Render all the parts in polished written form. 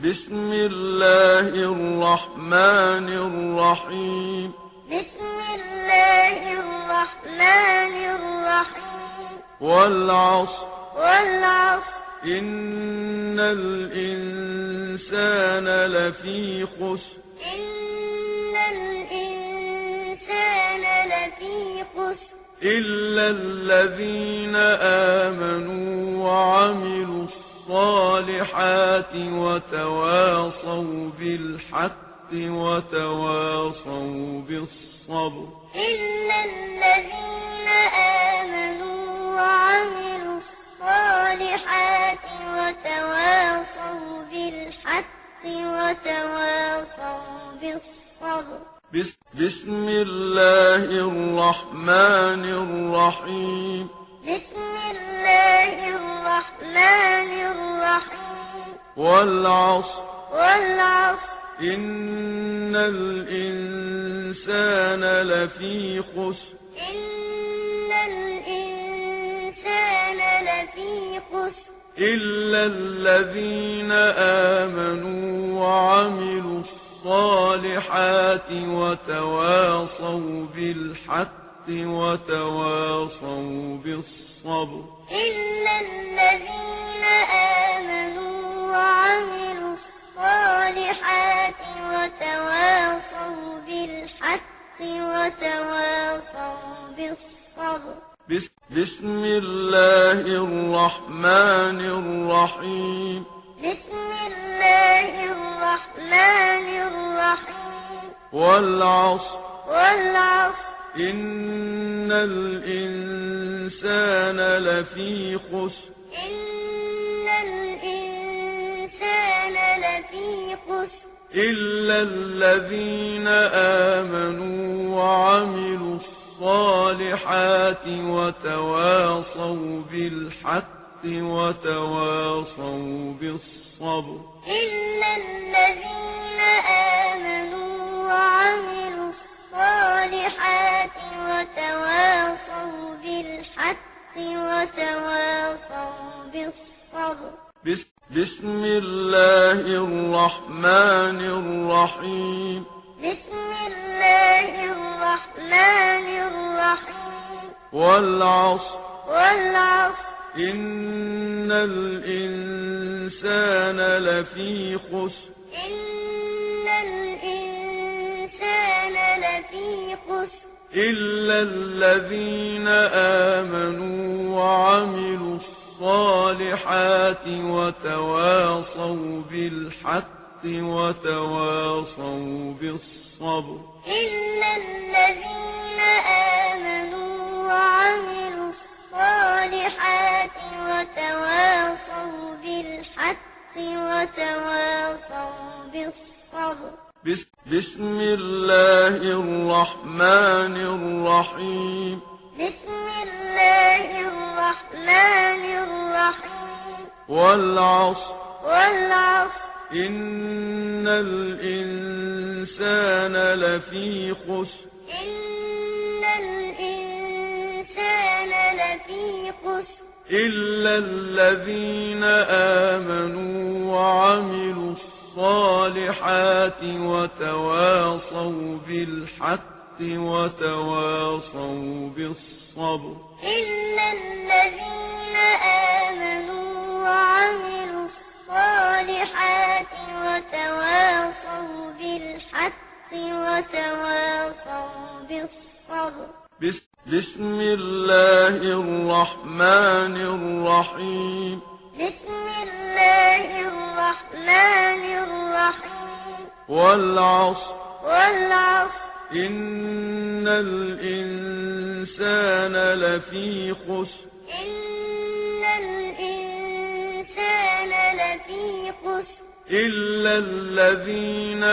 بسم الله الرحمن الرحيم. بسم الله الرحمن الرحيم. والعصر. والعصر. إن الإنسان لفي خسر. إن الإنسان لفي خسر. إلا الذين آمنوا وعملوا الصالحات وتواصوا بالحق وتواصوا بالصبر. إلا الذين آمنوا وعملوا الصالحات وتواصوا بالحق وتواصوا بالصبر. بسم الله الرحمن الرحيم. بسم الله الرحمن الرحيم. والعصر. والعصر. إن الإنسان لفي خسر. إن الإنسان لفي خسر. إلا الذين آمنوا وعملوا الصالحات وتواصوا بالحق وتواصوا بالصبر. إلا الذين آمنوا وعملوا الصالحات وتواصوا بالحق وتواصوا بالصبر. بسم الله الرحمن الرحيم. بسم الله الرحمن الرحيم. والعصر. والعصر. إن الإنسان لفي خسر. إن الإنسان لفي خسر. إلا الذين آمنوا وعملوا الصالحات وتواصوا بالحق وتواصوا بالصبر. إلا الذين آمنوا وعملوا الصالحات وتواصوا بالحق وتواصوا بالصبر. بسم الله الرحمن الرحيم. بسم الله الرحمن الرحيم. والعصر. والعصر. إن الإنسان لفي خسر. إن الإنسان لفي خسر. إلا الذين آمنوا وعملوا الصالحات وتواصوا بالحق وتواصوا بالصبر. إلا الذين آمنوا وعملوا الصالحات وتواصوا بالحق وتواصوا بالصبر. بسم الله الرحمن الرحيم. بسم الله الرحمن الرحيم. والعصر. والعصر. إن الإنسان لفي خسر. إن الإنسان لفي خسر. إلا الذين آمنوا وعملوا الصالحات وتواصوا بالحق وتواصوا بالصبر. إلا الذين آمنوا وعملوا الصالحات وتواصوا بالحق وتواصوا بالصبر. بسم الله الرحمن الرحيم. بسم الله الرحمن الرحيم. والعصر. والعصر. إن الإنسان لفي خسر. إن الإنسان لفي خسر. إلا الذين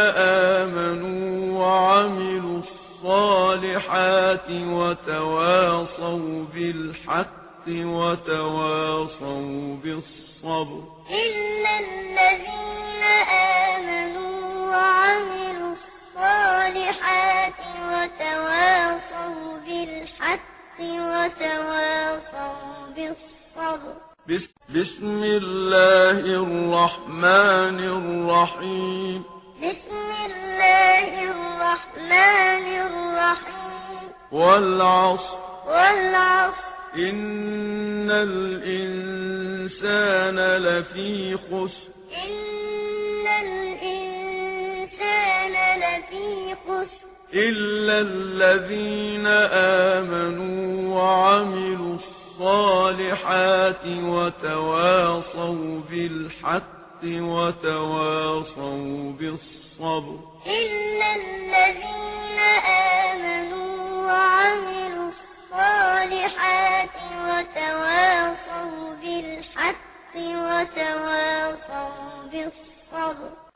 آمنوا وعملوا الصالحات وتواصوا بالحق وتواصوا بالصبر. إلا الذين آمنوا وعملوا الصالحات وتواصوا بالحق وتواصوا بالصبر. بسم الله الرحمن الرحيم بسم الله الرحمن الرحيم والعصر والعصر إن الإنسان لفي خسر إن الإنسان لفي خسر إلا الذين آمنوا وعملوا الصالحات وتواصوا بالحق وتواصوا بالصبر إلا الذين آمنوا وعملوا الصالحات وتواصوا بالحق وتواصوا بالصبر